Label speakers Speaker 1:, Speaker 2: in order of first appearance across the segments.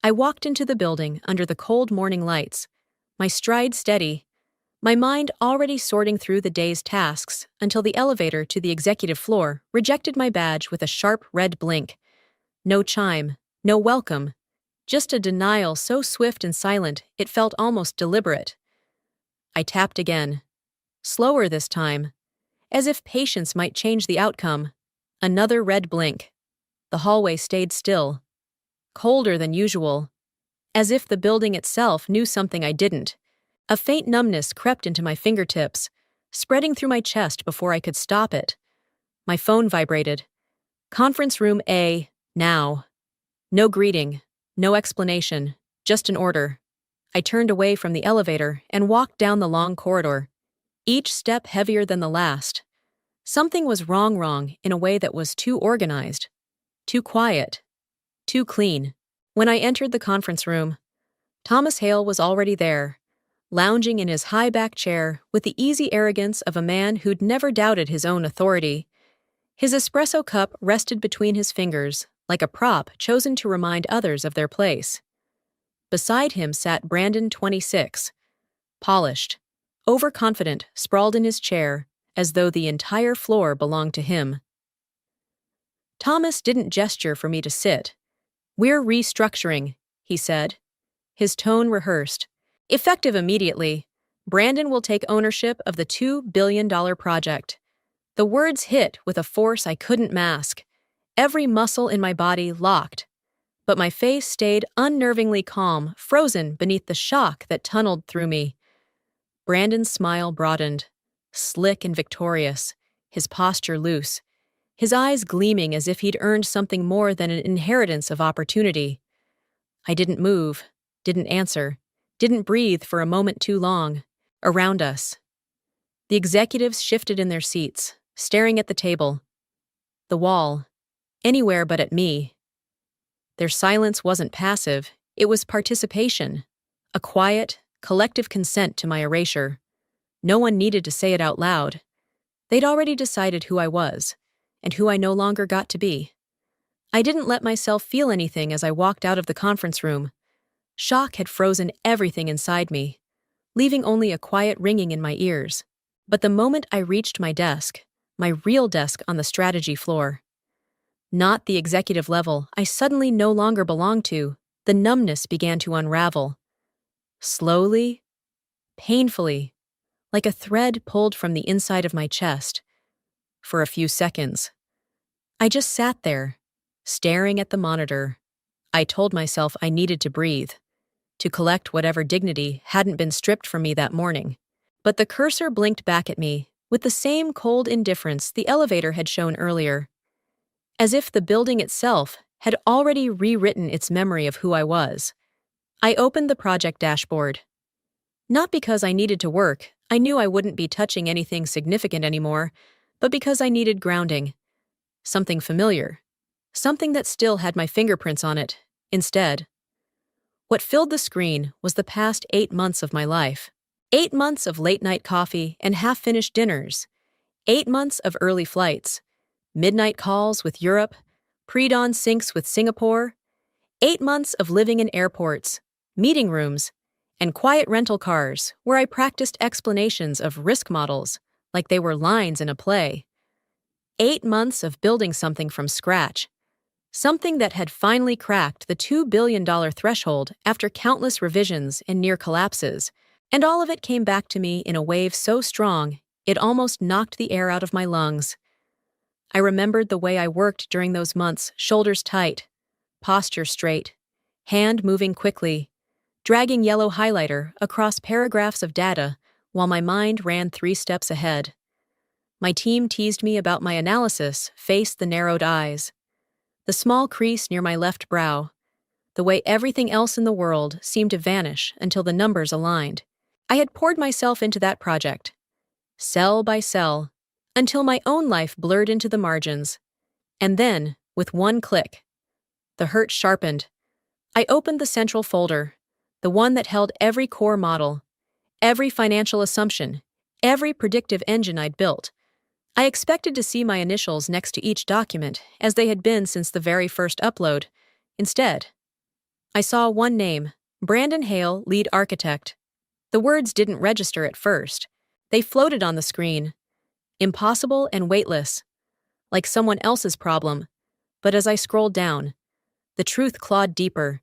Speaker 1: I walked into the building under the cold morning lights, my stride steady, my mind already sorting through the day's tasks until the elevator to the executive floor rejected my badge with a sharp red blink. No chime, no welcome, just a denial so swift and silent it felt almost deliberate. I tapped again, slower this time, as if patience might change the outcome. Another red blink. The hallway stayed still, colder than usual, as if the building itself knew something I didn't. A faint numbness crept into my fingertips, spreading through my chest before I could stop it. My phone vibrated. Conference room A, now. No greeting, no explanation, just an order. I turned away from the elevator and walked down the long corridor, each step heavier than the last. Something was wrong in a way that was too organized, too quiet, too clean. When I entered the conference room, Thomas Hale was already there, lounging in his high-back chair with the easy arrogance of a man who'd never doubted his own authority. His espresso cup rested between his fingers, like a prop chosen to remind others of their place. Beside him sat Brandon, 26, polished, overconfident, sprawled in his chair, as though the entire floor belonged to him. Thomas didn't gesture for me to sit. "We're restructuring," he said, his tone rehearsed. "Effective immediately, Brandon will take ownership of the $2 billion project." The words hit with a force I couldn't mask. Every muscle in my body locked, but my face stayed unnervingly calm, frozen beneath the shock that tunneled through me. Brandon's smile broadened, slick and victorious, his posture loose, his eyes gleaming as if he'd earned something more than an inheritance of opportunity. I didn't move, didn't answer, didn't breathe for a moment too long. Around us, the executives shifted in their seats, staring at the table, the wall, anywhere but at me. Their silence wasn't passive, it was participation, a quiet, collective consent to my erasure. No one needed to say it out loud. They'd already decided who I was, and who I no longer got to be. I didn't let myself feel anything as I walked out of the conference room. Shock had frozen everything inside me, leaving only a quiet ringing in my ears. But the moment I reached my desk, my real desk on the strategy floor, not the executive level I suddenly no longer belonged to, the numbness began to unravel. Slowly, painfully, like a thread pulled from the inside of my chest. For a few seconds, I just sat there, staring at the monitor. I told myself I needed to breathe, to collect whatever dignity hadn't been stripped from me that morning. But the cursor blinked back at me, with the same cold indifference the elevator had shown earlier, as if the building itself had already rewritten its memory of who I was. I opened the project dashboard. Not because I needed to work, I knew I wouldn't be touching anything significant anymore, but because I needed grounding. Something familiar. Something that still had my fingerprints on it, instead. What filled the screen was the past 8 months of my life. 8 months of late-night coffee and half-finished dinners. 8 months of early flights. Midnight calls with Europe. Pre-dawn syncs with Singapore. 8 months of living in airports, meeting rooms, and quiet rental cars where I practiced explanations of risk models like they were lines in a play. 8 months of building something from scratch. Something that had finally cracked the $2 billion threshold after countless revisions and near collapses. And all of it came back to me in a wave so strong, it almost knocked the air out of my lungs. I remembered the way I worked during those months, shoulders tight, posture straight, hand moving quickly, dragging yellow highlighter across paragraphs of data while my mind ran 3 steps ahead. My team teased me about my analysis, faced the narrowed eyes, the small crease near my left brow, the way everything else in the world seemed to vanish until the numbers aligned. I had poured myself into that project, cell by cell, until my own life blurred into the margins. And then, with one click, the hurt sharpened. I opened the central folder, the one that held every core model, every financial assumption, every predictive engine I'd built. I expected to see my initials next to each document, as they had been since the very first upload. Instead, I saw one name, Brandon Hale, lead architect. The words didn't register at first. They floated on the screen, impossible and weightless, like someone else's problem. But as I scrolled down, the truth clawed deeper.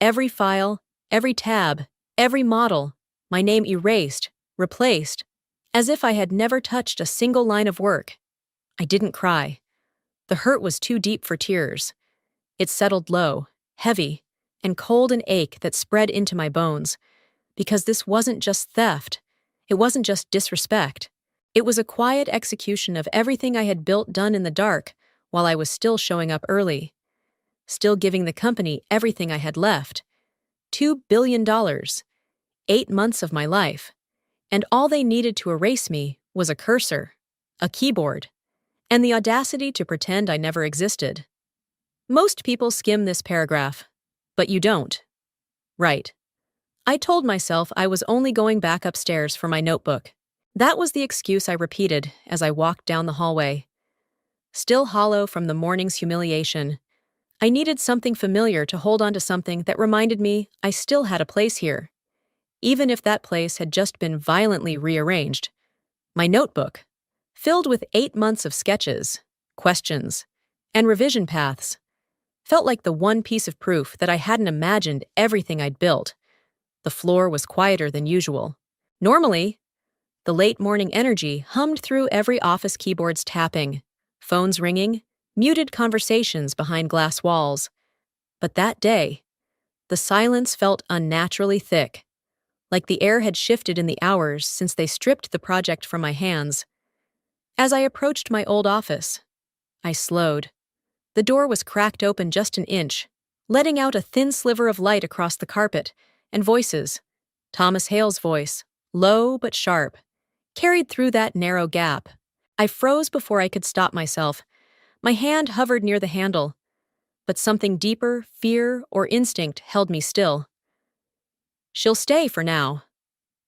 Speaker 1: Every file, every tab, every model, my name erased, replaced, as if I had never touched a single line of work. I didn't cry. The hurt was too deep for tears. It settled low, heavy, and cold an ache that spread into my bones. Because this wasn't just theft. It wasn't just disrespect. It was a quiet execution of everything I had built done in the dark while I was still showing up early. Still giving the company everything I had left. $2 billion. 8 months of my life. And all they needed to erase me was a cursor, a keyboard, and the audacity to pretend I never existed. Most people skim this paragraph, but you don't. Right. I told myself I was only going back upstairs for my notebook. That was the excuse I repeated as I walked down the hallway. Still hollow from the morning's humiliation, I needed something familiar to hold on to, something that reminded me I still had a place here. Even if that place had just been violently rearranged. My notebook, filled with 8 months of sketches, questions, and revision paths, felt like the one piece of proof that I hadn't imagined everything I'd built. The floor was quieter than usual. Normally, the late morning energy hummed through every office keyboard's tapping, phones ringing, muted conversations behind glass walls. But that day, the silence felt unnaturally thick, like the air had shifted in the hours since they stripped the project from my hands. As I approached my old office, I slowed. The door was cracked open just an inch, letting out a thin sliver of light across the carpet, and voices. Thomas Hale's voice, low but sharp, carried through that narrow gap. I froze before I could stop myself. My hand hovered near the handle, but something deeper, fear or instinct, held me still. "She'll stay for now,"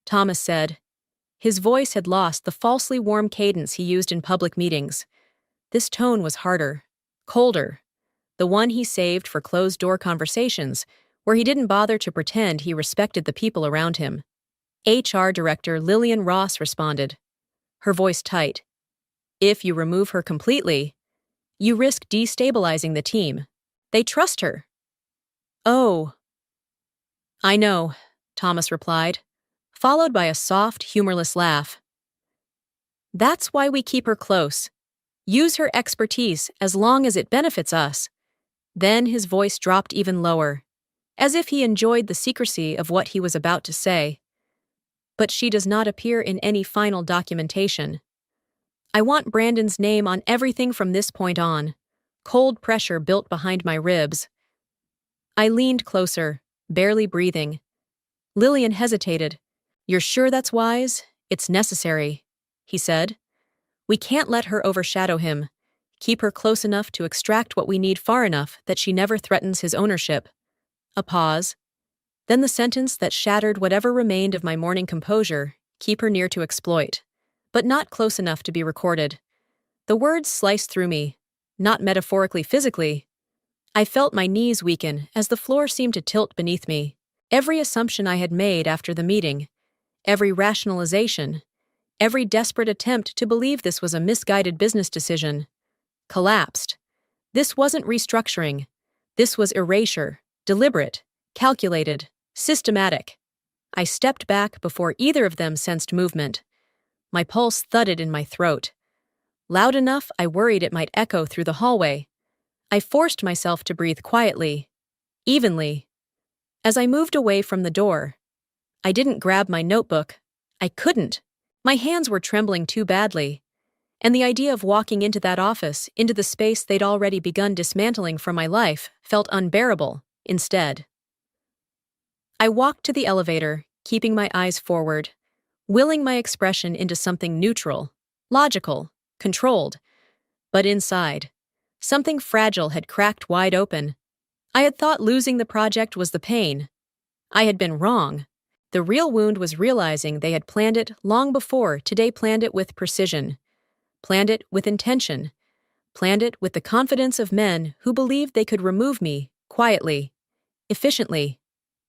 Speaker 1: Thomas said. His voice had lost the falsely warm cadence he used in public meetings. This tone was harder, colder, the one he saved for closed-door conversations, where he didn't bother to pretend he respected the people around him. HR Director Lillian Ross responded, her voice tight. "If you remove her completely, you risk destabilizing the team. They trust her." "Oh." "I know," Thomas replied, followed by a soft, humorless laugh. "That's why we keep her close. Use her expertise as long as it benefits us." Then his voice dropped even lower, as if he enjoyed the secrecy of what he was about to say. "But she does not appear in any final documentation. I want Brandon's name on everything from this point on." Cold pressure built behind my ribs. I leaned closer, barely breathing. Lillian hesitated. "You're sure that's wise? It's necessary," he said. "We can't let her overshadow him. Keep her close enough to extract what we need far enough that she never threatens his ownership." A pause. Then the sentence that shattered whatever remained of my morning composure: "Keep her near to exploit, but not close enough to be recorded." The words sliced through me, not metaphorically, physically. I felt my knees weaken as the floor seemed to tilt beneath me. Every assumption I had made after the meeting, every rationalization, every desperate attempt to believe this was a misguided business decision, collapsed. This wasn't restructuring. This was erasure, deliberate, calculated, systematic. I stepped back before either of them sensed movement. My pulse thudded in my throat. Loud enough, I worried it might echo through the hallway. I forced myself to breathe quietly, evenly. As I moved away from the door, I didn't grab my notebook. I couldn't. My hands were trembling too badly. And the idea of walking into that office, into the space they'd already begun dismantling from my life, felt unbearable, instead. I walked to the elevator, keeping my eyes forward, willing my expression into something neutral, logical, controlled. But inside, something fragile had cracked wide open. I had thought losing the project was the pain. I had been wrong. The real wound was realizing they had planned it long before today, planned it with precision, planned it with intention, planned it with the confidence of men who believed they could remove me quietly, efficiently,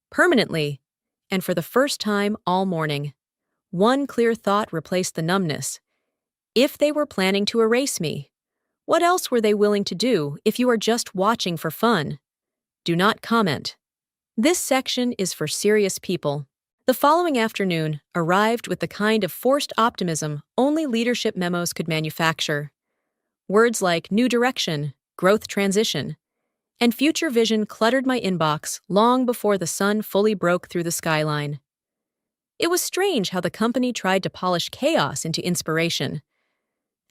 Speaker 1: permanently, and for the first time all morning. One clear thought replaced the numbness. If they were planning to erase me, what else were they willing to do if you are just watching for fun? Do not comment. This section is for serious people. The following afternoon arrived with the kind of forced optimism only leadership memos could manufacture. Words like new direction, growth transition, and future vision cluttered my inbox long before the sun fully broke through the skyline. It was strange how the company tried to polish chaos into inspiration,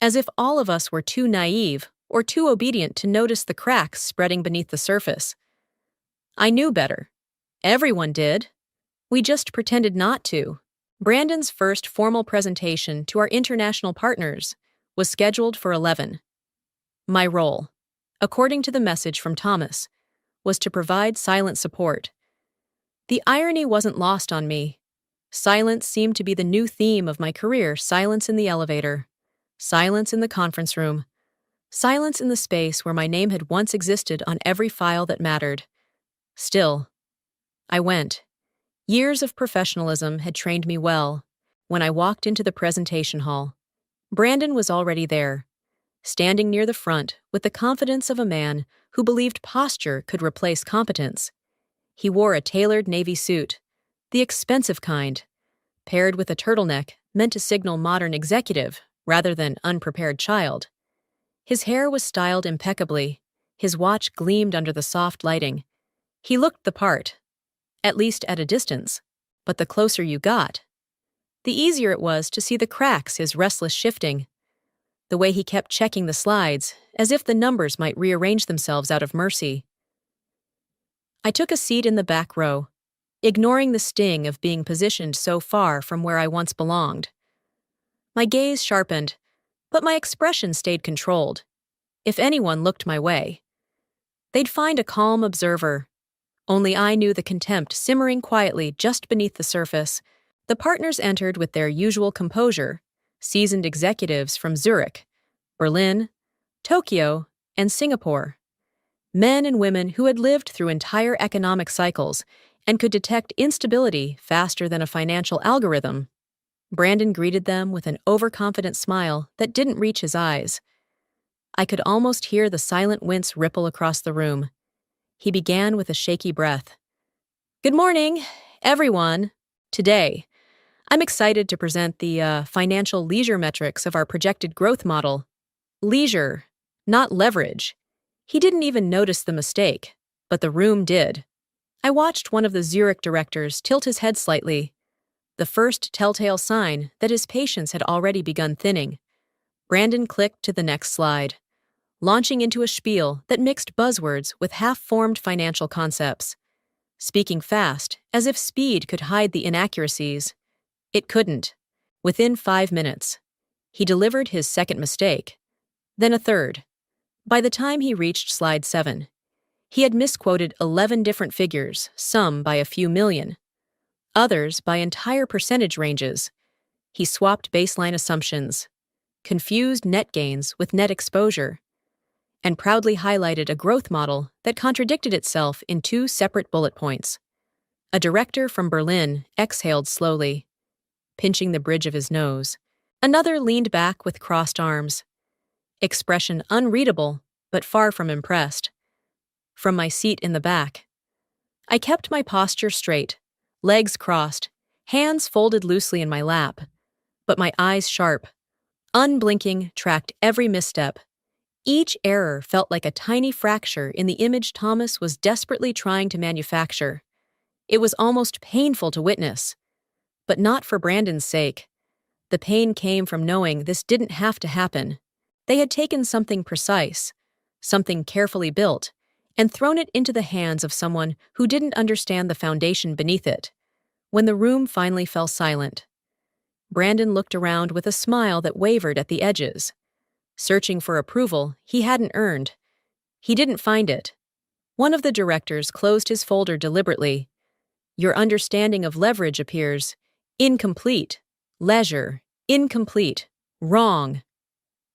Speaker 1: as if all of us were too naive or too obedient to notice the cracks spreading beneath the surface. I knew better. Everyone did. We just pretended not to. Brandon's first formal presentation to our international partners was scheduled for 11. My role, according to the message from Thomas, was to provide silent support. The irony wasn't lost on me. Silence seemed to be the new theme of my career. Silence in the elevator, silence in the conference room, silence in the space where my name had once existed on every file that mattered. Still, I went. Years of professionalism had trained me well. When I walked into the presentation hall, Brandon was already there, standing near the front with the confidence of a man who believed posture could replace competence. He wore a tailored navy suit, the expensive kind, paired with a turtleneck meant to signal modern executive rather than unprepared child. His hair was styled impeccably. His watch gleamed under the soft lighting. He looked the part, at least at a distance, but the closer you got, the easier it was to see the cracks his restless shifting, the way he kept checking the slides as if the numbers might rearrange themselves out of mercy. I took a seat in the back row, ignoring the sting of being positioned so far from where I once belonged. My gaze sharpened, but my expression stayed controlled. If anyone looked my way, they'd find a calm observer. Only I knew the contempt simmering quietly just beneath the surface. The partners entered with their usual composure, seasoned executives from Zurich, Berlin, Tokyo, and Singapore. Men and women who had lived through entire economic cycles and could detect instability faster than a financial algorithm. Brandon greeted them with an overconfident smile that didn't reach his eyes. I could almost hear the silent wince ripple across the room. He began with a shaky breath. Good morning, everyone. Today, I'm excited to present the financial leisure metrics of our projected growth model. Leisure, not leverage. He didn't even notice the mistake, but the room did. I watched one of the Zurich directors tilt his head slightly, the first telltale sign that his patience had already begun thinning. Brandon clicked to the next slide, launching into a spiel that mixed buzzwords with half-formed financial concepts. Speaking fast, as if speed could hide the inaccuracies. It couldn't. Within 5 minutes, he delivered his second mistake, then a third. By the time he reached slide 7, he had misquoted 11 different figures, some by a few million, others by entire percentage ranges. He swapped baseline assumptions, confused net gains with net exposure, and proudly highlighted a growth model that contradicted itself in 2 separate bullet points. A director from Berlin exhaled slowly, pinching the bridge of his nose. Another leaned back with crossed arms, expression unreadable but far from impressed. From my seat in the back, I kept my posture straight, legs crossed, hands folded loosely in my lap, but my eyes sharp, unblinking, tracked every misstep. Each error felt like a tiny fracture in the image Thomas was desperately trying to manufacture. It was almost painful to witness, but not for Brandon's sake. The pain came from knowing this didn't have to happen. They had taken something precise, something carefully built, and thrown it into the hands of someone who didn't understand the foundation beneath it. When the room finally fell silent, Brandon looked around with a smile that wavered at the edges. Searching for approval he hadn't earned. He didn't find it. One of the directors closed his folder deliberately. Your understanding of leverage appears incomplete. Leisure, incomplete. Wrong.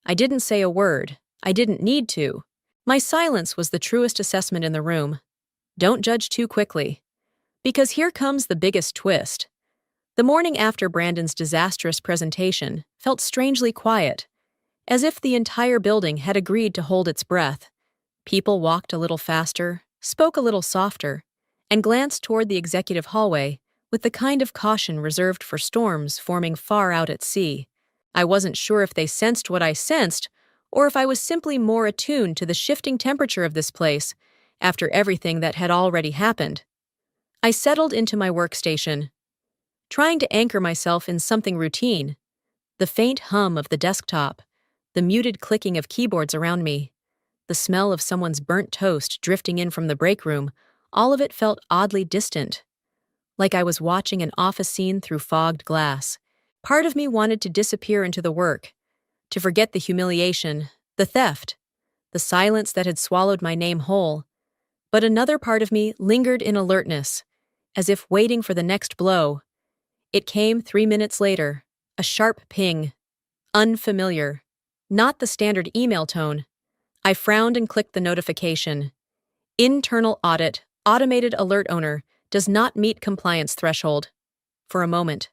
Speaker 1: I didn't say a word. I didn't need to. My silence was the truest assessment in the room. Don't judge too quickly. Because here comes the biggest twist. The morning after Brandon's disastrous presentation felt strangely quiet, as if the entire building had agreed to hold its breath. People walked a little faster, spoke a little softer, and glanced toward the executive hallway with the kind of caution reserved for storms forming far out at sea. I wasn't sure if they sensed what I sensed, or if I was simply more attuned to the shifting temperature of this place after everything that had already happened. I settled into my workstation, trying to anchor myself in something routine. The faint hum of the desktop, the muted clicking of keyboards around me, the smell of someone's burnt toast drifting in from the break room, all of it felt oddly distant, like I was watching an office scene through fogged glass. Part of me wanted to disappear into the work, to forget the humiliation, the theft, the silence that had swallowed my name whole. But another part of me lingered in alertness, as if waiting for the next blow. It came 3 minutes later, a sharp ping. Unfamiliar. Not the standard email tone. I frowned and clicked the notification. Internal audit, automated alert owner, does not meet compliance threshold. For a moment,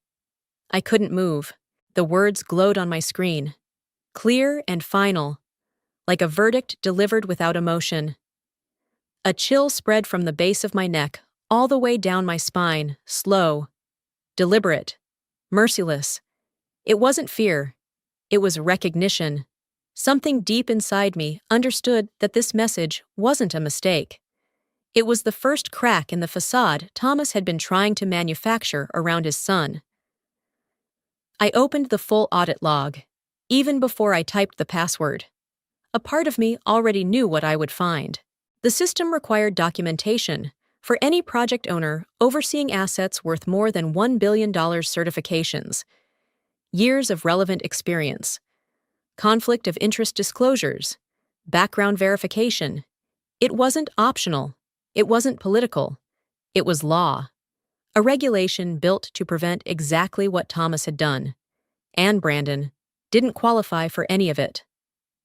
Speaker 1: I couldn't move. The words glowed on my screen. Clear and final, like a verdict delivered without emotion. A chill spread from the base of my neck, all the way down my spine, slow, deliberate, merciless. It wasn't fear. It was recognition. Something deep inside me understood that this message wasn't a mistake. It was the first crack in the facade Thomas had been trying to manufacture around his son. I opened the full audit log, even before I typed the password. A part of me already knew what I would find. The system required documentation for any project owner overseeing assets worth more than $1 billion certifications, years of relevant experience, conflict of interest disclosures, background verification. It wasn't optional. It wasn't political. It was law. A regulation built to prevent exactly what Thomas had done. And Brandon didn't qualify for any of it.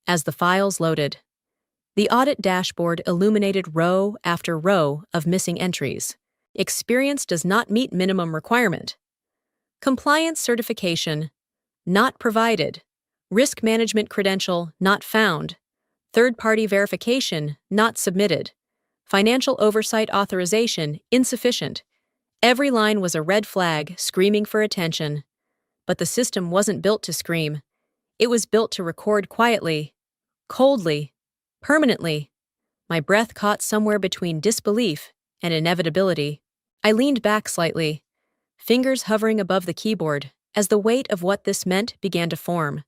Speaker 1: As the files loaded, the audit dashboard illuminated row after row of missing entries. Experience does not meet minimum requirement. Compliance certification not provided. Risk management credential not found. Third-party verification not submitted. Financial oversight authorization insufficient. Every line was a red flag screaming for attention. But the system wasn't built to scream. It was built to record quietly, coldly, permanently. My breath caught somewhere between disbelief and inevitability. I leaned back slightly, fingers hovering above the keyboard as the weight of what this meant began to form.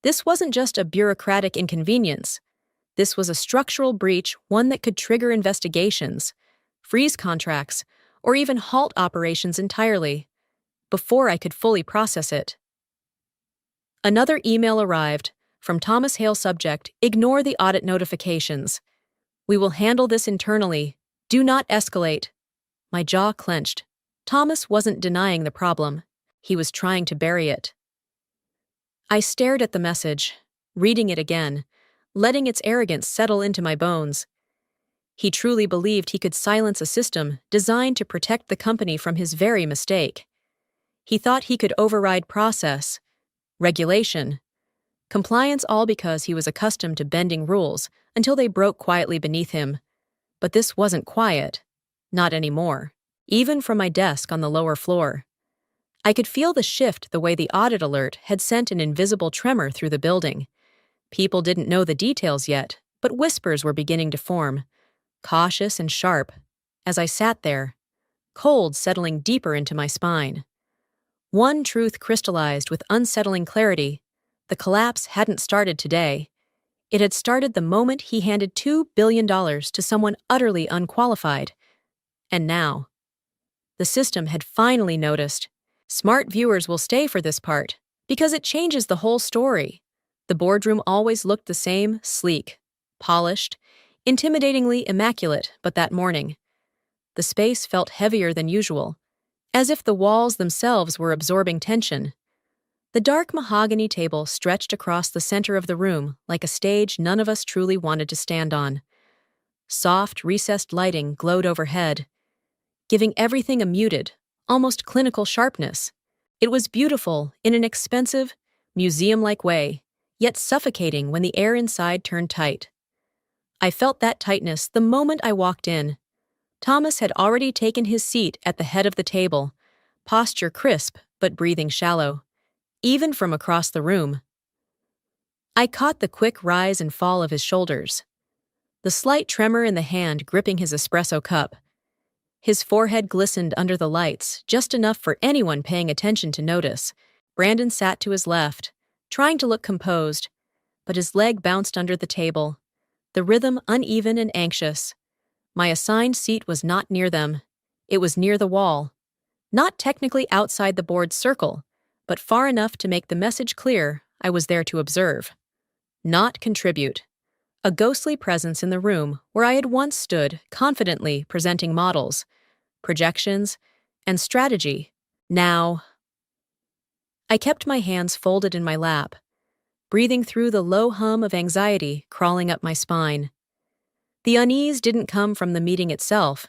Speaker 1: This wasn't just a bureaucratic inconvenience. This was a structural breach, one that could trigger investigations, freeze contracts, or even halt operations entirely, before I could fully process it. Another email arrived from Thomas Hale, subject, ignore the audit notifications. We will handle this internally. Do not escalate. My jaw clenched. Thomas wasn't denying the problem. He was trying to bury it. I stared at the message, reading it again, letting its arrogance settle into my bones. He truly believed he could silence a system designed to protect the company from his very mistake. He thought he could override process, regulation, compliance, all because he was accustomed to bending rules until they broke quietly beneath him. But this wasn't quiet. Not anymore. Even from my desk on the lower floor, I could feel the shift the way the audit alert had sent an invisible tremor through the building. People didn't know the details yet, but whispers were beginning to form, cautious and sharp, as I sat there, cold settling deeper into my spine. One truth crystallized with unsettling clarity: the collapse hadn't started today. It had started the moment he handed $2 billion to someone utterly unqualified. And now, the system had finally noticed. Smart viewers will stay for this part, because it changes the whole story. The boardroom always looked the same, sleek, polished, intimidatingly immaculate, but that morning, the space felt heavier than usual, as if the walls themselves were absorbing tension. The dark mahogany table stretched across the center of the room like a stage none of us truly wanted to stand on. Soft, recessed lighting glowed overhead, giving everything a muted, almost clinical sharpness. It was beautiful in an expensive, museum-like way, yet suffocating when the air inside turned tight. I felt that tightness the moment I walked in. Thomas had already taken his seat at the head of the table, posture crisp but breathing shallow, even from across the room. I caught the quick rise and fall of his shoulders, the slight tremor in the hand gripping his espresso cup. His forehead glistened under the lights, just enough for anyone paying attention to notice. Brandon sat to his left, trying to look composed, but his leg bounced under the table, the rhythm uneven and anxious. My assigned seat was not near them. It was near the wall. Not technically outside the board's circle, but far enough to make the message clear I was there to observe, not contribute. A ghostly presence in the room where I had once stood confidently presenting models, projections, and strategy. Now, I kept my hands folded in my lap, breathing through the low hum of anxiety crawling up my spine. The unease didn't come from the meeting itself.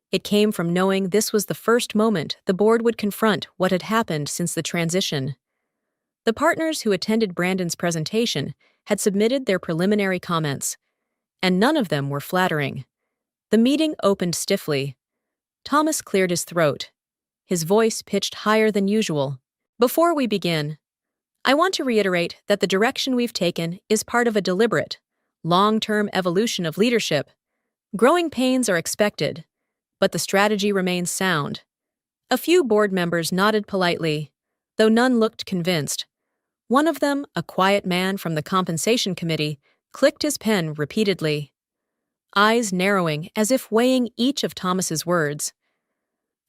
Speaker 1: It came from knowing this was the first moment the board would confront what had happened since the transition. The partners who attended Brandon's presentation had submitted their preliminary comments, and none of them were flattering. The meeting opened stiffly. Thomas cleared his throat, his voice pitched higher than usual. Before we begin, I want to reiterate that the direction we've taken is part of a deliberate, long-term evolution of leadership. Growing pains are expected, but the strategy remains sound. A few board members nodded politely, though none looked convinced. One of them, a quiet man from the compensation committee, clicked his pen repeatedly, eyes narrowing as if weighing each of Thomas's words.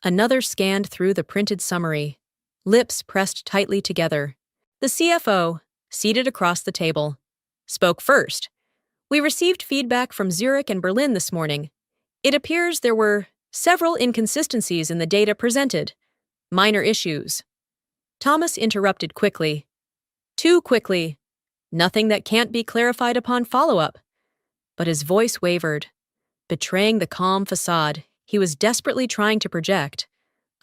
Speaker 1: Another scanned through the printed summary, lips pressed tightly together. The CFO, seated across the table, spoke first. We received feedback from Zurich and Berlin this morning. It appears there were several inconsistencies in the data presented. Minor issues. Thomas interrupted quickly. Too quickly. Nothing that can't be clarified upon follow-up. But his voice wavered, betraying the calm facade he was desperately trying to project.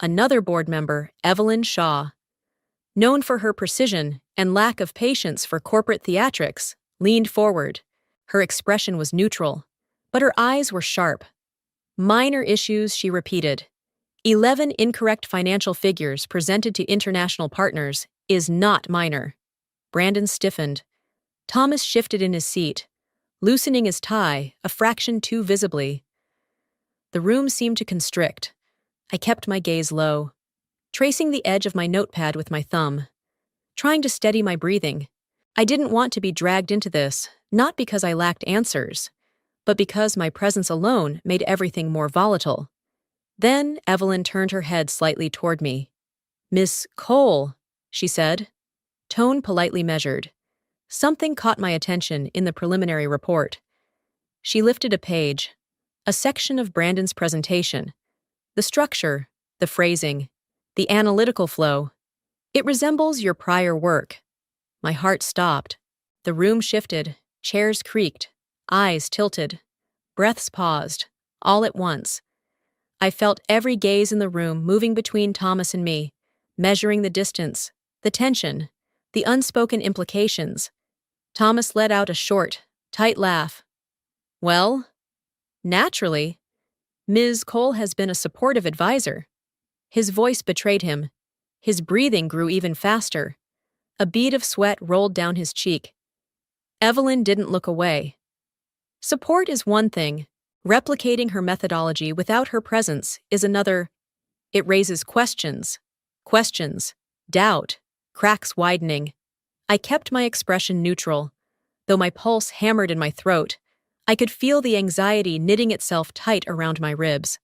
Speaker 1: Another board member, Evelyn Shaw, known for her precision and lack of patience for corporate theatrics, leaned forward. Her expression was neutral, but her eyes were sharp. Minor issues, she repeated. 11 incorrect financial figures presented to international partners is not minor. Brandon stiffened. Thomas shifted in his seat, loosening his tie a fraction too visibly. The room seemed to constrict. I kept my gaze low, tracing the edge of my notepad with my thumb, trying to steady my breathing. I didn't want to be dragged into this, not because I lacked answers, but because my presence alone made everything more volatile. Then Evelyn turned her head slightly toward me. "Miss Cole," she said, tone politely measured. Something caught my attention in the preliminary report. She lifted a page, a section of Brandon's presentation. The structure, the phrasing, the analytical flow. It resembles your prior work. My heart stopped. The room shifted, chairs creaked, eyes tilted, breaths paused, all at once. I felt every gaze in the room moving between Thomas and me, measuring the distance, the tension, the unspoken implications. Thomas let out a short, tight laugh. Well, naturally, Ms. Cole has been a supportive advisor. His voice betrayed him. His breathing grew even faster. A bead of sweat rolled down his cheek. Evelyn didn't look away. Support is one thing. Replicating her methodology without her presence is another. It raises questions, doubt, cracks widening. I kept my expression neutral. Though my pulse hammered in my throat, I could feel the anxiety knitting itself tight around my ribs.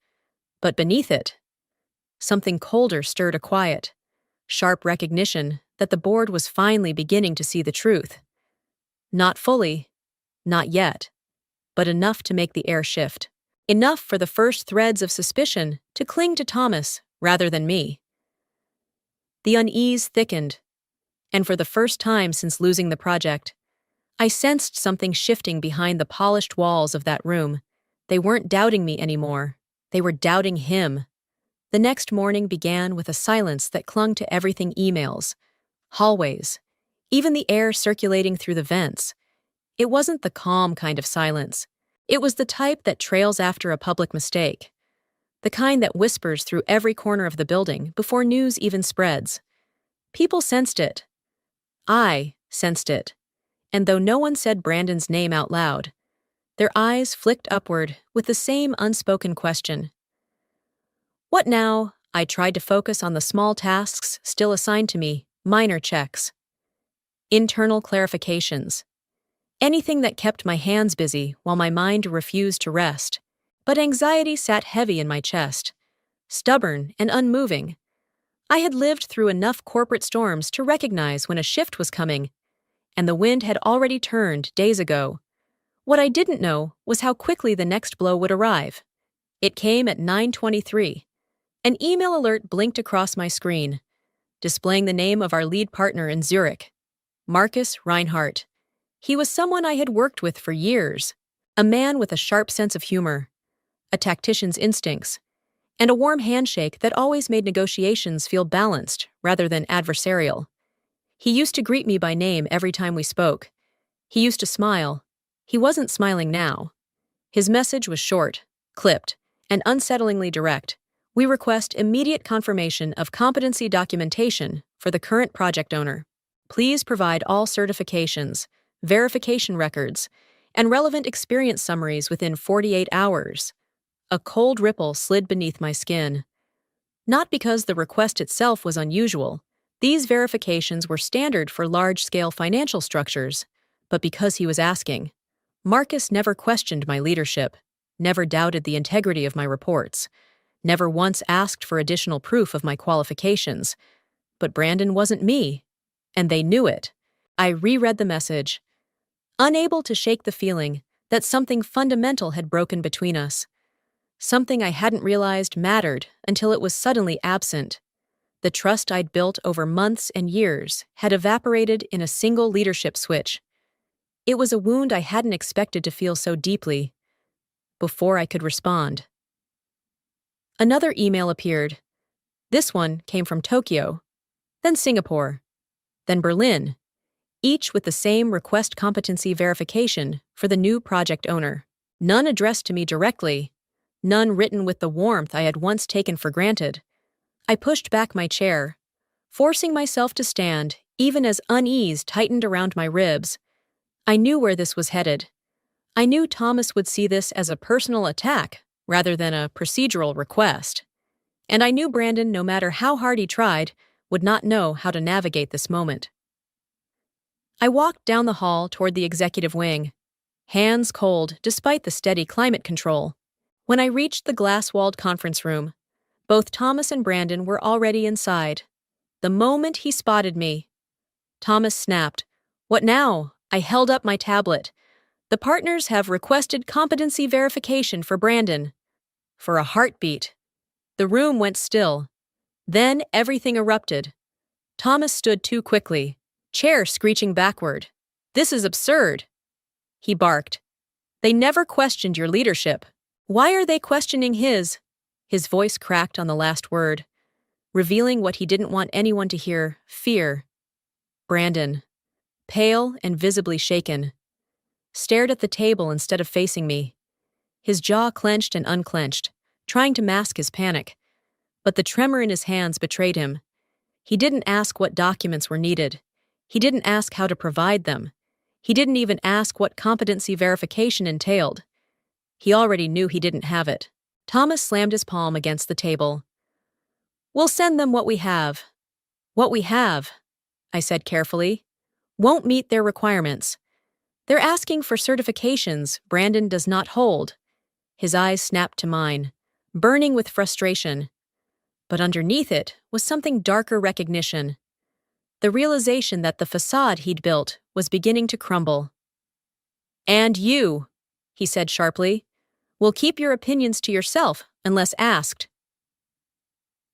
Speaker 1: But beneath it, something colder stirred a quiet, sharp recognition that the board was finally beginning to see the truth. Not fully, not yet, but enough to make the air shift. Enough for the first threads of suspicion to cling to Thomas rather than me. The unease thickened, and for the first time since losing the project, I sensed something shifting behind the polished walls of that room. They weren't doubting me anymore. They were doubting him. The next morning began with a silence that clung to everything: emails, hallways, even the air circulating through the vents. It wasn't the calm kind of silence. It was the type that trails after a public mistake, the kind that whispers through every corner of the building before news even spreads. People sensed it. I sensed it. And though no one said Brandon's name out loud, their eyes flicked upward with the same unspoken question. What now? I tried to focus on the small tasks still assigned to me, minor checks, internal clarifications, anything that kept my hands busy while my mind refused to rest. But anxiety sat heavy in my chest, stubborn and unmoving. I had lived through enough corporate storms to recognize when a shift was coming, and the wind had already turned days ago. What I didn't know was how quickly the next blow would arrive. It came at 9:23. An email alert blinked across my screen, displaying the name of our lead partner in Zurich, Marcus Reinhardt. He was someone I had worked with for years, a man with a sharp sense of humor, a tactician's instincts, and a warm handshake that always made negotiations feel balanced rather than adversarial. He used to greet me by name every time we spoke. He used to smile. He wasn't smiling now. His message was short, clipped, and unsettlingly direct. We request immediate confirmation of competency documentation for the current project owner. Please provide all certifications, verification records, and relevant experience summaries within 48 hours. A cold ripple slid beneath my skin. Not because the request itself was unusual. These verifications were standard for large-scale financial structures, but because he was asking. Marcus never questioned my leadership, never doubted the integrity of my reports, never once asked for additional proof of my qualifications. But Brandon wasn't me, and they knew it. I reread the message, unable to shake the feeling that something fundamental had broken between us. Something I hadn't realized mattered until it was suddenly absent. The trust I'd built over months and years had evaporated in a single leadership switch. It was a wound I hadn't expected to feel so deeply. Before I could respond, another email appeared. This one came from Tokyo, then Singapore, then Berlin, each with the same request competency verification for the new project owner. None addressed to me directly, none written with the warmth I had once taken for granted. I pushed back my chair, forcing myself to stand even as unease tightened around my ribs. I knew where this was headed. I knew Thomas would see this as a personal attack rather than a procedural request. And I knew Brandon, no matter how hard he tried, would not know how to navigate this moment. I walked down the hall toward the executive wing, hands cold despite the steady climate control. When I reached the glass-walled conference room, both Thomas and Brandon were already inside. The moment he spotted me, Thomas snapped, "What now?" I held up my tablet. "The partners have requested competency verification for Brandon." For a heartbeat, the room went still. Then everything erupted. Thomas stood too quickly, chair screeching backward. "This is absurd," he barked. "They never questioned your leadership. Why are they questioning his?" His voice cracked on the last word, revealing what he didn't want anyone to hear: fear. Brandon, pale and visibly shaken, stared at the table instead of facing me. His jaw clenched and unclenched, trying to mask his panic. But the tremor in his hands betrayed him. He didn't ask what documents were needed. He didn't ask how to provide them. He didn't even ask what competency verification entailed. He already knew he didn't have it. Thomas slammed his palm against the table. "We'll send them what we have." "What we have," I said carefully, "won't meet their requirements. They're asking for certifications Brandon does not hold." His eyes snapped to mine, burning with frustration. But underneath it was something darker: recognition. The realization that the facade he'd built was beginning to crumble. "And you," he said sharply, "will keep your opinions to yourself unless asked."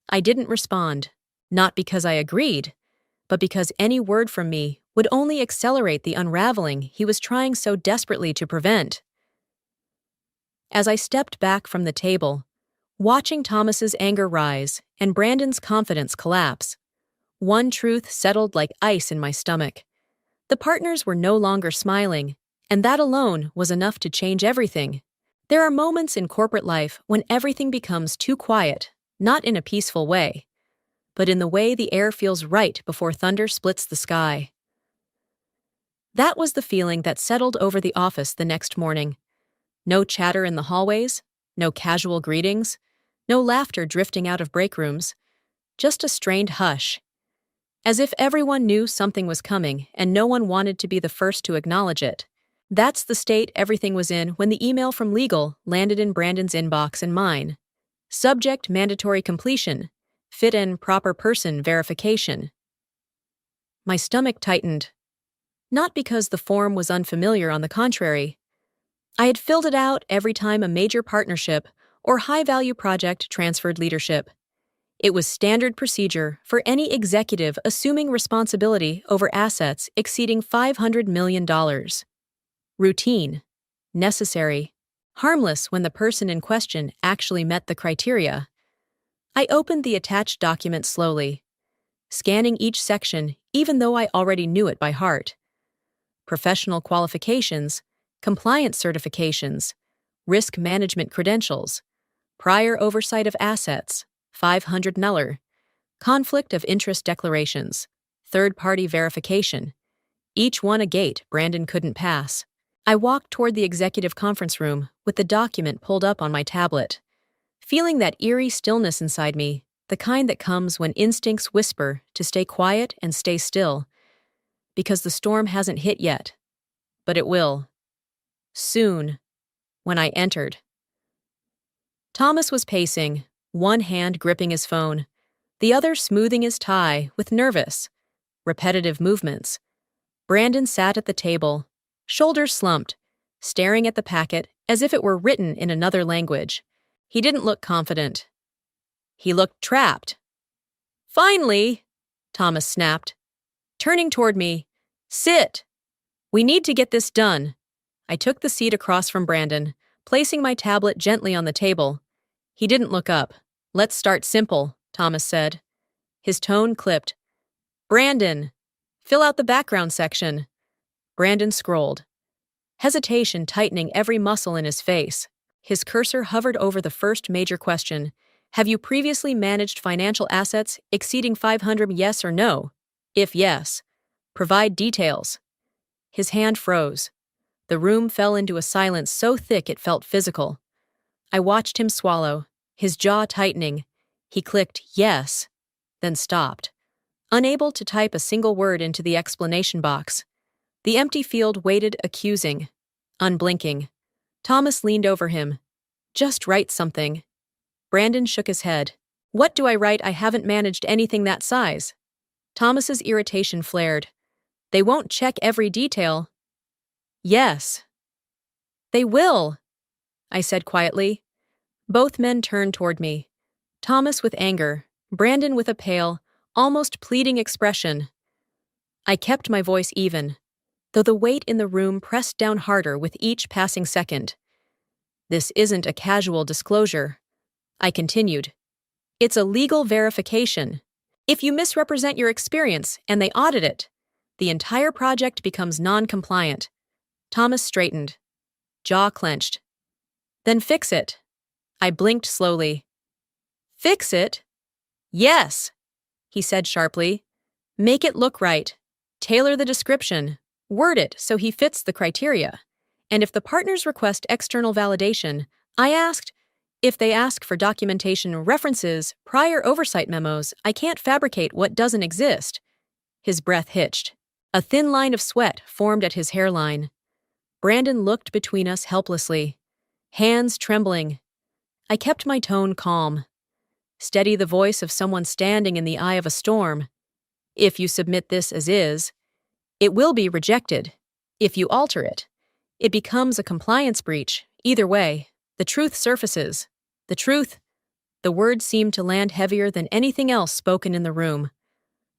Speaker 1: I didn't respond, not because I agreed, but because any word from me would only accelerate the unraveling he was trying so desperately to prevent. As I stepped back from the table, watching Thomas's anger rise and Brandon's confidence collapse, one truth settled like ice in my stomach. The partners were no longer smiling, and that alone was enough to change everything. There are moments in corporate life when everything becomes too quiet, not in a peaceful way, but in the way the air feels right before thunder splits the sky. That was the feeling that settled over the office the next morning. No chatter in the hallways, no casual greetings, no laughter drifting out of break rooms, just a strained hush. As if everyone knew something was coming and no one wanted to be the first to acknowledge it. That's the state everything was in when the email from legal landed in Brandon's inbox and mine. Subject mandatory completion. Fit and proper person verification. My stomach tightened. Not because the form was unfamiliar, on the contrary. I had filled it out every time a major partnership or high-value project transferred leadership. It was standard procedure for any executive assuming responsibility over assets exceeding $500 million. Routine, necessary, harmless when the person in question actually met the criteria. I opened the attached document slowly, scanning each section even though I already knew it by heart. Professional qualifications, compliance certifications, risk management credentials, prior oversight of assets, 500 nuller, conflict of interest declarations, third-party verification. Each one a gate Brandon couldn't pass. I walked toward the executive conference room with the document pulled up on my tablet, feeling that eerie stillness inside me, the kind that comes when instincts whisper to stay quiet and stay still, because the storm hasn't hit yet. But it will. Soon, when I entered. Thomas was pacing, one hand gripping his phone, the other smoothing his tie with nervous, repetitive movements. Brandon sat at the table, shoulders slumped, staring at the packet as if it were written in another language. He didn't look confident. He looked trapped. "Finally," Thomas snapped, turning toward me. "Sit. We need to get this done." I took the seat across from Brandon, placing my tablet gently on the table. He didn't look up. "Let's start simple," Thomas said. His tone clipped. "Brandon, fill out the background section." Brandon scrolled, hesitation tightening every muscle in his face. His cursor hovered over the first major question. "Have you previously managed financial assets exceeding 500, yes or no? If yes, provide details." His hand froze. The room fell into a silence so thick it felt physical. I watched him swallow, his jaw tightening. He clicked yes, then stopped, unable to type a single word into the explanation box. The empty field waited accusing, unblinking. Thomas leaned over him. "Just write something." Brandon shook his head. "What do I write? I haven't managed anything that size." Thomas's irritation flared. "They won't check every detail." "Yes." "They will," I said quietly. Both men turned toward me. Thomas with anger, Brandon with a pale, almost pleading expression. I kept my voice even, though the weight in the room pressed down harder with each passing second. "This isn't a casual disclosure," I continued. "It's a legal verification. If you misrepresent your experience and they audit it, the entire project becomes non-compliant." Thomas straightened, jaw clenched. "Then fix it." I blinked slowly. "Fix it?" "Yes," he said sharply. "Make it look right. Tailor the description. Word it so he fits the criteria. And if the partners request external validation, I asked, if they ask for documentation, references, prior oversight memos, I can't fabricate what doesn't exist." His breath hitched. A thin line of sweat formed at his hairline. Brandon looked between us helplessly, hands trembling. I kept my tone calm. Steady the voice of someone standing in the eye of a storm. "If you submit this as is, it will be rejected. If you alter it, it becomes a compliance breach. Either way, the truth surfaces. The truth." The words seemed to land heavier than anything else spoken in the room.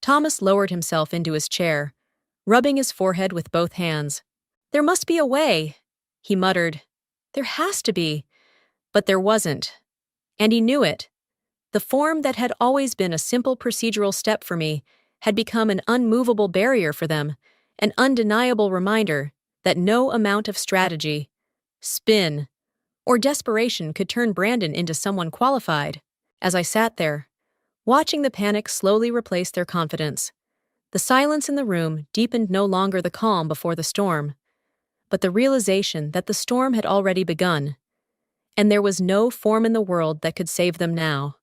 Speaker 1: Thomas lowered himself into his chair, rubbing his forehead with both hands. "There must be a way," he muttered. "There has to be. But there wasn't. And he knew it. The form that had always been a simple procedural step for me had become an unmovable barrier for them, an undeniable reminder that no amount of strategy, spin, or desperation could turn Brandon into someone qualified. As I sat there, watching the panic slowly replace their confidence, the silence in the room deepened no longer the calm before the storm, but the realization that the storm had already begun, and there was no form in the world that could save them now.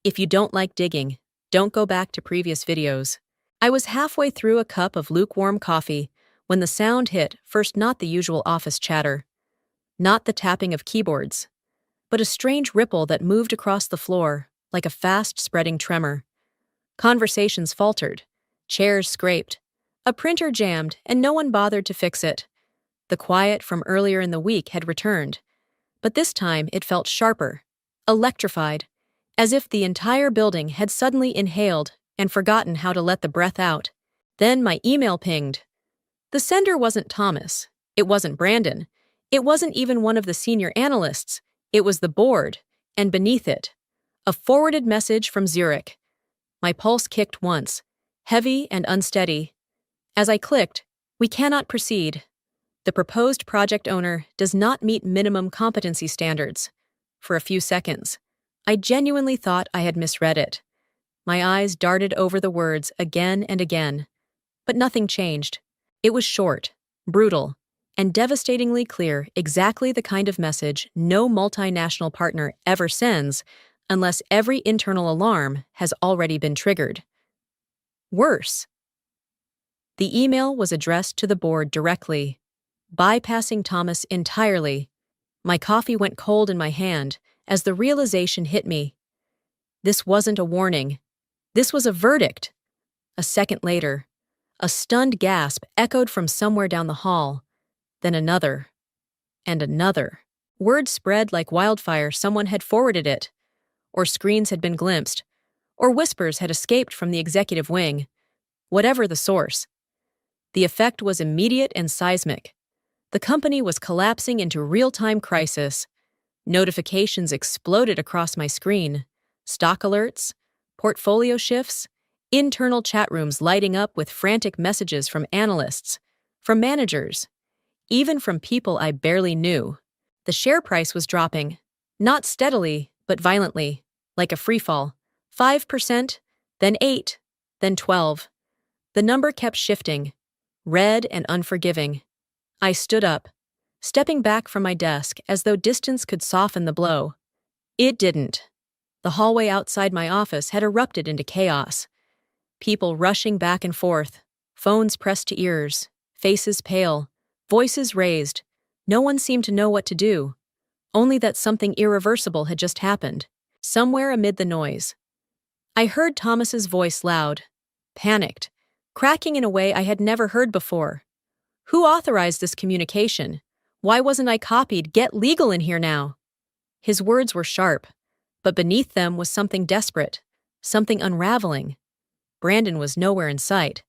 Speaker 1: If you don't like digging, don't go back to previous videos. I was halfway through a cup of lukewarm coffee when the sound hit, first not the usual office chatter, not the tapping of keyboards, but a strange ripple that moved across the floor like a fast-spreading tremor. Conversations faltered, chairs scraped, a printer jammed, and no one bothered to fix it. The quiet from earlier in the week had returned, but this time it felt sharper, electrified, as if the entire building had suddenly inhaled and forgotten how to let the breath out. Then my email pinged. The sender wasn't Thomas. It wasn't Brandon. It wasn't even one of the senior analysts. It was the board, and beneath it, a forwarded message from Zurich. My pulse kicked once, heavy and unsteady. As I clicked, "We cannot proceed. The proposed project owner does not meet minimum competency standards." For a few seconds, I genuinely thought I had misread it. My eyes darted over the words again and again, but nothing changed. It was short, brutal, and devastatingly clear, exactly the kind of message no multinational partner ever sends unless every internal alarm has already been triggered. Worse, the email was addressed to the board directly, bypassing Thomas entirely. My coffee went cold in my hand as the realization hit me. This wasn't a warning. This was a verdict. A second later, a stunned gasp echoed from somewhere down the hall, then another, and another. Word spread like wildfire. Someone had forwarded it, or screens had been glimpsed, or whispers had escaped from the executive wing. Whatever the source, the effect was immediate and seismic. The company was collapsing into real-time crisis. Notifications exploded across my screen. Stock alerts, portfolio shifts, internal chat rooms lighting up with frantic messages from analysts, from managers, even from people I barely knew. The share price was dropping, not steadily, but violently, like a freefall. 5%, then 8, then 12. The number kept shifting, red and unforgiving. I stood up, stepping back from my desk as though distance could soften the blow. It didn't. The hallway outside my office had erupted into chaos. People rushing back and forth, phones pressed to ears, faces pale, voices raised. No one seemed to know what to do, only that something irreversible had just happened. Somewhere amid the noise, I heard Thomas's voice loud, panicked, cracking in a way I had never heard before. "Who authorized this communication? Why wasn't I copied? Get legal in here now." His words were sharp, but beneath them was something desperate, something unraveling. Brandon was nowhere in sight,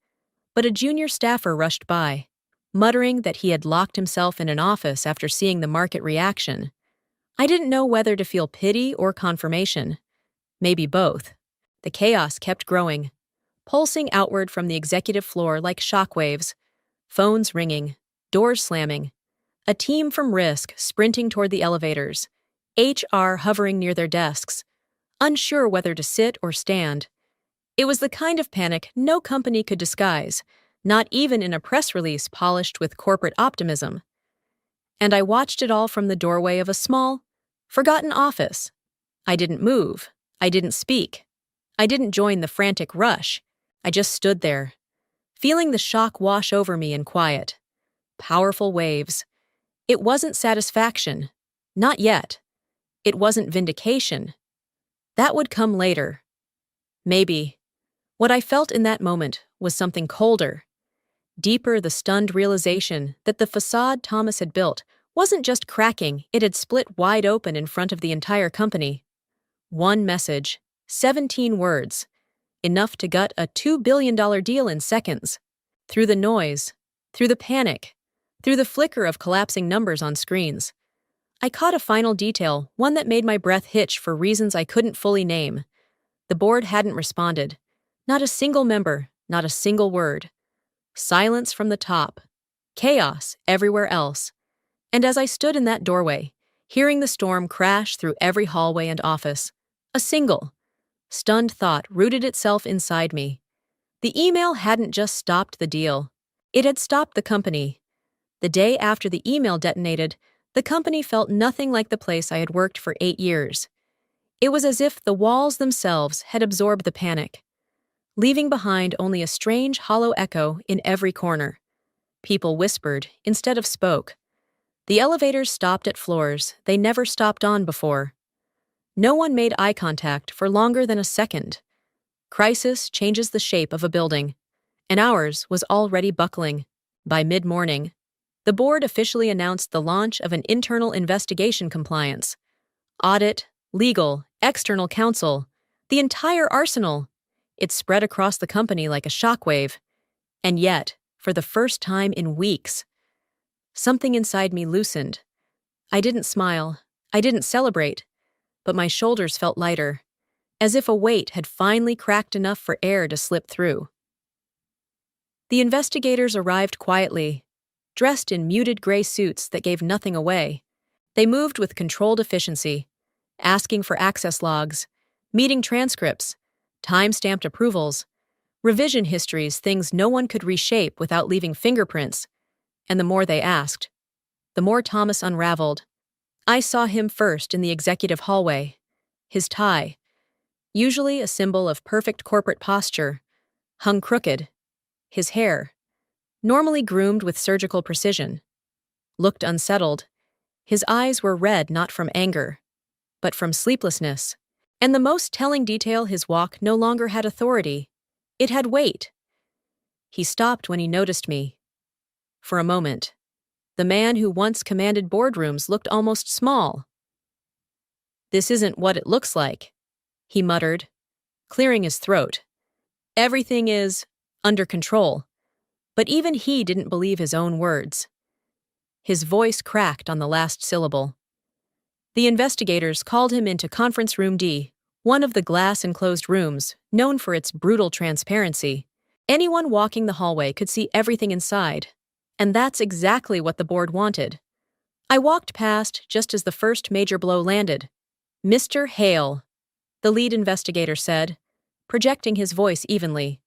Speaker 1: but a junior staffer rushed by, muttering that he had locked himself in an office after seeing the market reaction. I didn't know whether to feel pity or confirmation. Maybe both. The chaos kept growing, pulsing outward from the executive floor like shockwaves. Phones ringing, doors slamming, a team from Risk sprinting toward the elevators, HR hovering near their desks, unsure whether to sit or stand. It was the kind of panic no company could disguise, not even in a press release polished with corporate optimism. And I watched it all from the doorway of a small, forgotten office. I didn't move. I didn't speak. I didn't join the frantic rush. I just stood there, feeling the shock wash over me in quiet. Powerful waves. It wasn't satisfaction. Not yet. It wasn't vindication. That would come later. Maybe. What I felt in that moment was something colder. Deeper, the stunned realization that the facade Thomas had built wasn't just cracking, it had split wide open in front of the entire company. One message, 17 words, enough to gut a $2 billion deal in seconds. Through the noise, through the panic, through the flicker of collapsing numbers on screens, I caught a final detail, one that made my breath hitch for reasons I couldn't fully name. The board hadn't responded. Not a single member, not a single word. Silence from the top. Chaos everywhere else. And as I stood in that doorway, hearing the storm crash through every hallway and office, a single, stunned thought rooted itself inside me. The email hadn't just stopped the deal. It had stopped the company. The day after the email detonated, the company felt nothing like the place I had worked for 8 years. It was as if the walls themselves had absorbed the panic, leaving behind only a strange hollow echo in every corner. People whispered instead of spoke. The elevators stopped at floors they never stopped on before. No one made eye contact for longer than a second. Crisis changes the shape of a building, and ours was already buckling. By mid-morning, the board officially announced the launch of an internal investigation compliance. Audit, legal, external counsel, the entire arsenal. It spread across the company like a shockwave. And yet, for the first time in weeks, something inside me loosened. I didn't smile, I didn't celebrate, but my shoulders felt lighter, as if a weight had finally cracked enough for air to slip through. The investigators arrived quietly, dressed in muted gray suits that gave nothing away. They moved with controlled efficiency, asking for access logs, meeting transcripts, time-stamped approvals, revision histories, things no one could reshape without leaving fingerprints. And the more they asked, the more Thomas unraveled. I saw him first in the executive hallway. His tie, usually a symbol of perfect corporate posture, hung crooked. His hair, normally groomed with surgical precision, looked unsettled. His eyes were red not from anger, but from sleeplessness. And the most telling detail, his walk no longer had authority. It had weight. He stopped when he noticed me. For a moment, the man who once commanded boardrooms looked almost small. "This isn't what it looks like," he muttered, clearing his throat. "Everything is under control." But even he didn't believe his own words. His voice cracked on the last syllable. The investigators called him into Conference Room D, one of the glass-enclosed rooms, known for its brutal transparency. Anyone walking the hallway could see everything inside, and that's exactly what the board wanted. I walked past just as the first major blow landed. "Mr. Hale," the lead investigator said, projecting his voice evenly.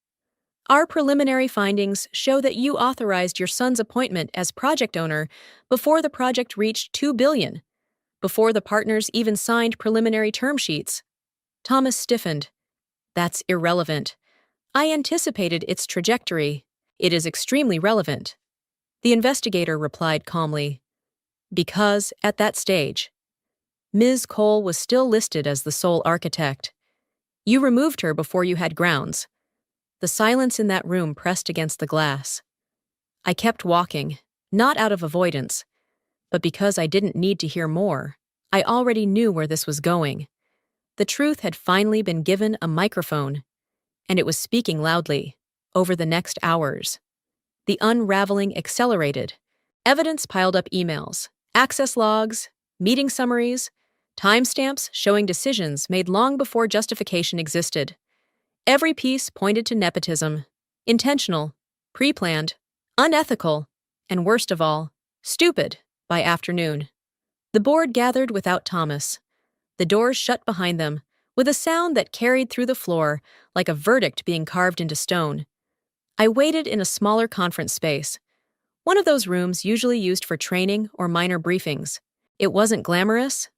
Speaker 1: "Our preliminary findings show that you authorized your son's appointment as project owner before the project reached $2 billion, before the partners even signed preliminary term sheets." Thomas stiffened. "That's irrelevant. I anticipated its trajectory. It is extremely relevant." The investigator replied calmly. "Because, at that stage, Ms. Cole was still listed as the sole architect. You removed her before you had grounds." The silence in that room pressed against the glass. I kept walking, not out of avoidance, but because I didn't need to hear more. I already knew where this was going. The truth had finally been given a microphone, and it was speaking loudly. Over the next hours, the unraveling accelerated. Evidence piled up: emails, access logs, meeting summaries, timestamps showing decisions made long before justification existed. Every piece pointed to nepotism, intentional, pre-planned, unethical, and worst of all, stupid, by afternoon. The board gathered without Thomas. The doors shut behind them, with a sound that carried through the floor like a verdict being carved into stone. I waited in a smaller conference space, one of those rooms usually used for training or minor briefings. It wasn't glamorous,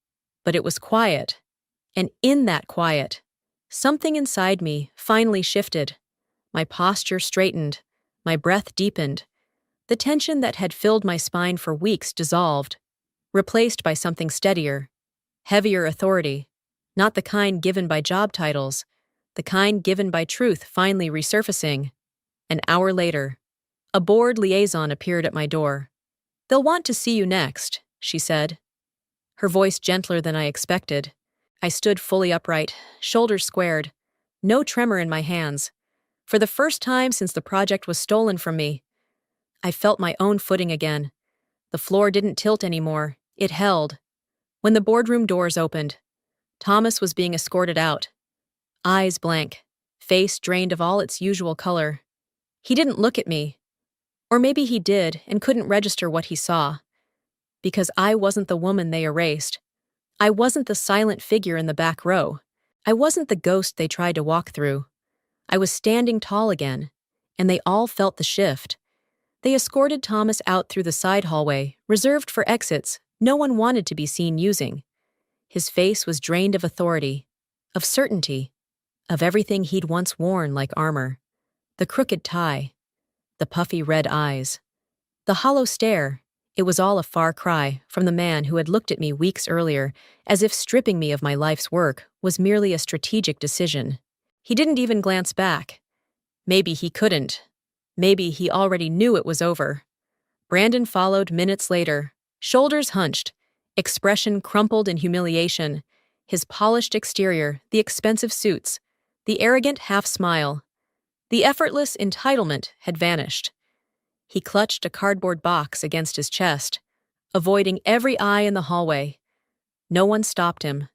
Speaker 1: but it was quiet. And in that quiet, something inside me finally shifted. My posture straightened, my breath deepened. The tension that had filled my spine for weeks dissolved, replaced by something steadier, heavier authority, not the kind given by job titles, the kind given by truth finally resurfacing. An hour later, a board liaison appeared at my door. "They'll want to see you next," she said, her voice gentler than I expected. I stood fully upright, shoulders squared, no tremor in my hands. For the first time since the project was stolen from me, I felt my own footing again. The floor didn't tilt anymore, it held. When the boardroom doors opened, Thomas was being escorted out, eyes blank, face drained of all its usual color. He didn't look at me, or maybe he did and couldn't register what he saw, because I wasn't the woman they erased. I wasn't the silent figure in the back row. I wasn't the ghost they tried to walk through. I was standing tall again, and they all felt the shift. They escorted Thomas out through the side hallway, reserved for exits no one wanted to be seen using. His face was drained of authority, of certainty, of everything he'd once worn like armor. The crooked tie, the puffy red eyes, the hollow stare. It was all a far cry from the man who had looked at me weeks earlier as if stripping me of my life's work was merely a strategic decision. He didn't even glance back. Maybe he couldn't. Maybe he already knew it was over. Brandon followed minutes later, shoulders hunched, expression crumpled in humiliation, his polished exterior, the expensive suits, the arrogant half-smile. The effortless entitlement had vanished. He clutched a cardboard box against his chest, avoiding every eye in the hallway. No one stopped him.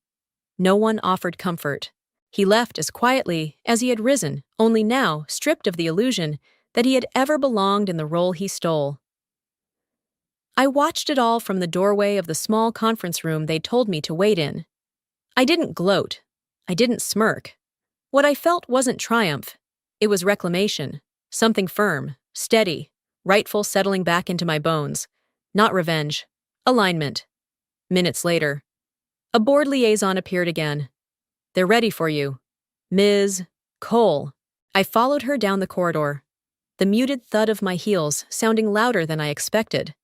Speaker 1: No one offered comfort. He left as quietly as he had risen, only now stripped of the illusion that he had ever belonged in the role he stole. I watched it all from the doorway of the small conference room they'd told me to wait in. I didn't gloat. I didn't smirk. What I felt wasn't triumph. It was reclamation, something firm, steady, rightful settling back into my bones. Not revenge. Alignment. Minutes later, a board liaison appeared again. "They're ready for you. Ms. Cole." I followed her down the corridor, the muted thud of my heels sounding louder than I expected.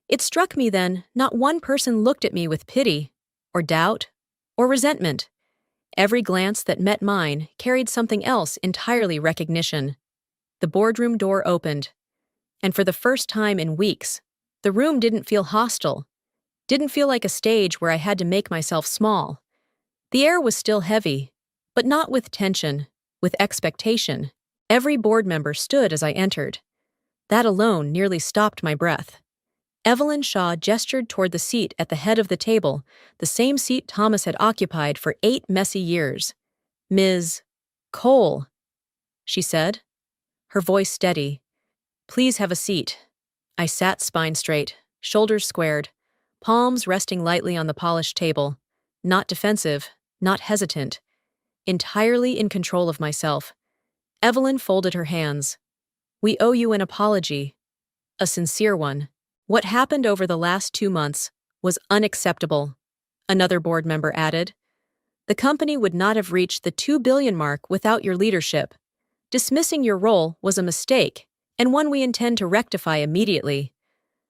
Speaker 1: It struck me then, not one person looked at me with pity, or doubt, or resentment. Every glance that met mine carried something else entirely: recognition. The boardroom door opened, and for the first time in weeks, the room didn't feel hostile, didn't feel like a stage where I had to make myself small. The air was still heavy, but not with tension, with expectation. Every board member stood as I entered. That alone nearly stopped my breath. Evelyn Shaw gestured toward the seat at the head of the table, the same seat Thomas had occupied for 8 messy years. "Ms. Cole," she said, her voice steady. "Please have a seat." I sat spine straight, shoulders squared, palms resting lightly on the polished table, not defensive, not hesitant, entirely in control of myself. Evelyn folded her hands. "We owe you an apology, a sincere one. What happened over the last 2 months was unacceptable," another board member added. "The company would not have reached the 2 billion mark without your leadership. Dismissing your role was a mistake, and one we intend to rectify immediately."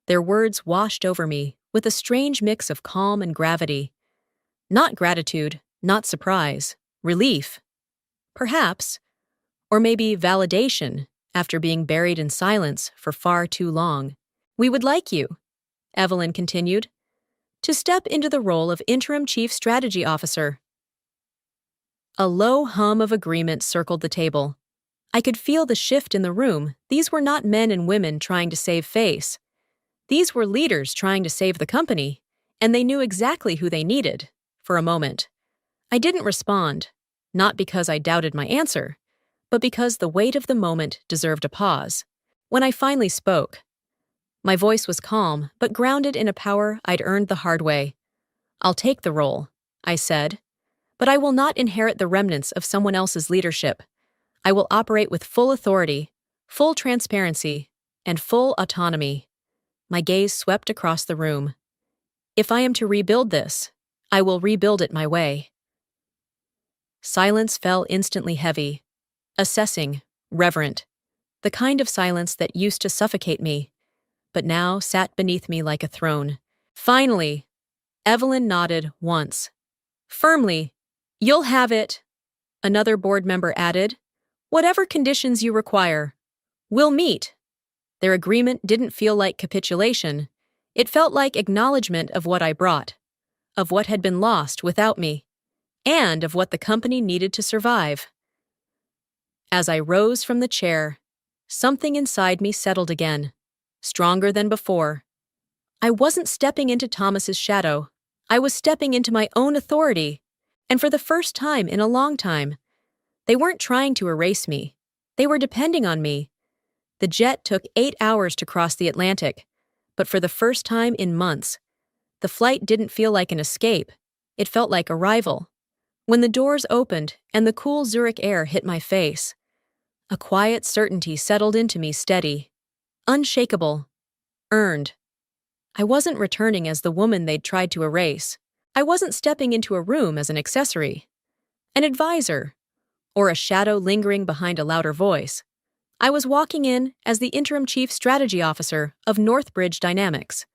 Speaker 1: Their words washed over me with a strange mix of calm and gravity. Not gratitude, not surprise, relief. Perhaps, or maybe validation after being buried in silence for far too long. "We would like you," Evelyn continued, "to step into the role of Interim Chief Strategy Officer." A low hum of agreement circled the table. I could feel the shift in the room. These were not men and women trying to save face. These were leaders trying to save the company, and they knew exactly who they needed. For a moment, I didn't respond, not because I doubted my answer, but because the weight of the moment deserved a pause. When I finally spoke, my voice was calm, but grounded in a power I'd earned the hard way. "I'll take the role," I said, "but I will not inherit the remnants of someone else's leadership. I will operate with full authority, full transparency, and full autonomy." My gaze swept across the room. "If I am to rebuild this, I will rebuild it my way." Silence fell instantly heavy, assessing, reverent, the kind of silence that used to suffocate me, but now sat beneath me like a throne. Finally, Evelyn nodded once. Firmly, "You'll have it," another board member added. "Whatever conditions you require, we'll meet." Their agreement didn't feel like capitulation. It felt like acknowledgement of what I brought, of what had been lost without me, and of what the company needed to survive. As I rose from the chair, something inside me settled again, stronger than before. I wasn't stepping into Thomas's shadow. I was stepping into my own authority, and for the first time in a long time. They weren't trying to erase me. They were depending on me. The jet took 8 hours to cross the Atlantic, but for the first time in months, the flight didn't feel like an escape. It felt like arrival. When the doors opened and the cool Zurich air hit my face, a quiet certainty settled into me, steady, unshakable, earned. I wasn't returning as the woman they'd tried to erase. I wasn't stepping into a room as an accessory, an advisor, or a shadow lingering behind a louder voice. I was walking in as the interim chief strategy officer of Northbridge Dynamics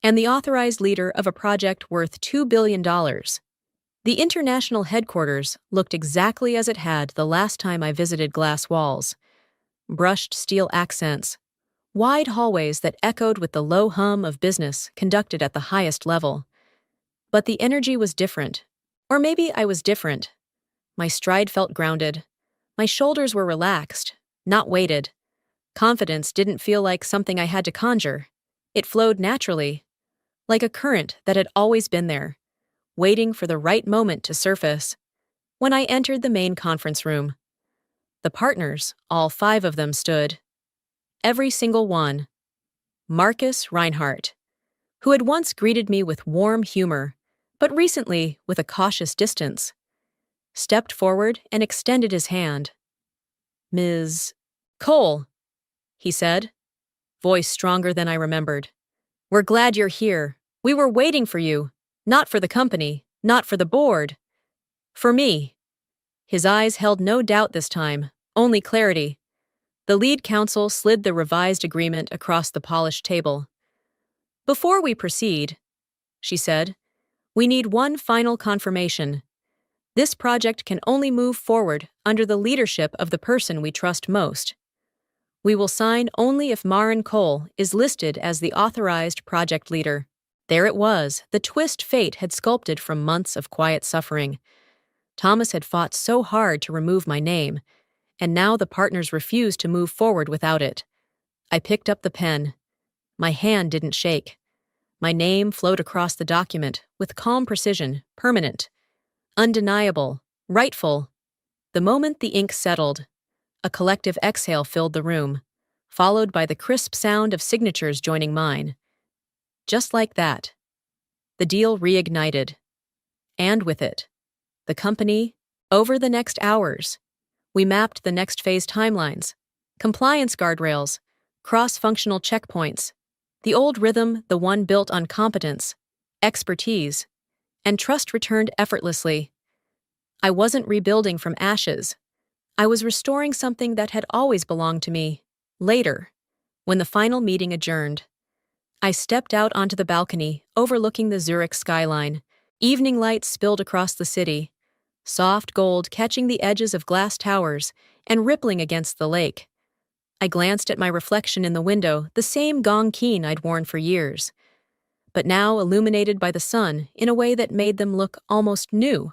Speaker 1: and the authorized leader of a project worth $2 billion. The international headquarters looked exactly as it had the last time I visited. Glass walls, brushed steel accents, wide hallways that echoed with the low hum of business conducted at the highest level. But the energy was different. Or maybe I was different. My stride felt grounded. My shoulders were relaxed, not weighted. Confidence didn't feel like something I had to conjure. It flowed naturally, like a current that had always been there, waiting for the right moment to surface. When I entered the main conference room, the partners, all 5 of them, stood. Every single one. Marcus Reinhardt, who had once greeted me with warm humor, but recently with a cautious distance, stepped forward and extended his hand. "Ms. Cole," he said, voice stronger than I remembered. "We're glad you're here. We were waiting for you. Not for the company, not for the board. For me." His eyes held no doubt this time, only clarity. The lead counsel slid the revised agreement across the polished table. "Before we proceed," she said, "we need one final confirmation. This project can only move forward under the leadership of the person we trust most. We will sign only if Maren Cole is listed as the authorized project leader." There it was, the twist fate had sculpted from months of quiet suffering. Thomas had fought so hard to remove my name, and now the partners refused to move forward without it. I picked up the pen. My hand didn't shake. My name flowed across the document with calm precision, permanent, undeniable, rightful. The moment the ink settled, a collective exhale filled the room, followed by the crisp sound of signatures joining mine. Just like that, the deal reignited. And with it, the company. Over the next hours, we mapped the next phase timelines, compliance guardrails, cross-functional checkpoints, the old rhythm, the one built on competence, expertise, and trust returned effortlessly. I wasn't rebuilding from ashes. I was restoring something that had always belonged to me. Later, when the final meeting adjourned, I stepped out onto the balcony overlooking the Zurich skyline. Evening light spilled across the city, soft gold catching the edges of glass towers and rippling against the lake. I glanced at my reflection in the window, the same gong keen I'd worn for years, but now illuminated by the sun in a way that made them look almost new.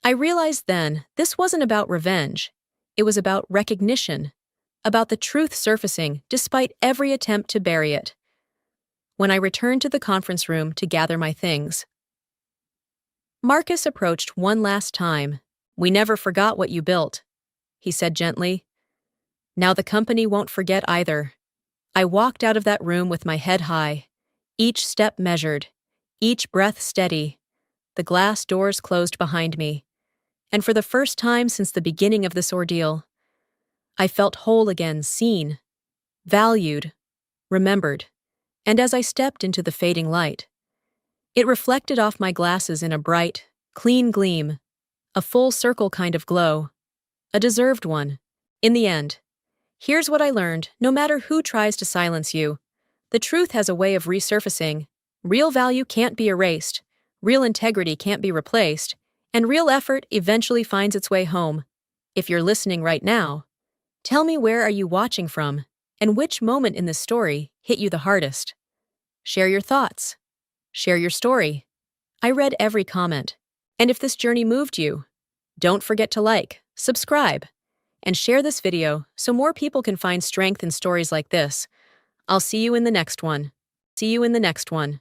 Speaker 1: I realized then this wasn't about revenge. It was about recognition, about the truth surfacing despite every attempt to bury it. When I returned to the conference room to gather my things, Marcus approached one last time. "We never forgot what you built," he said gently. "Now the company won't forget either." I walked out of that room with my head high, each step measured, each breath steady. The glass doors closed behind me, and for the first time since the beginning of this ordeal, I felt whole again, seen, valued, remembered. And as I stepped into the fading light, it reflected off my glasses in a bright, clean gleam, a full circle kind of glow, a deserved one. In the end, here's what I learned: no matter who tries to silence you, the truth has a way of resurfacing. Real value can't be erased, real integrity can't be replaced, and real effort eventually finds its way home. If you're listening right now, tell me, where are you watching from, and which moment in this story hit you the hardest? Share your thoughts. Share your story. I read every comment. And if this journey moved you, don't forget to like, subscribe, and share this video so more people can find strength in stories like this. I'll see you in the next one. See you in the next one.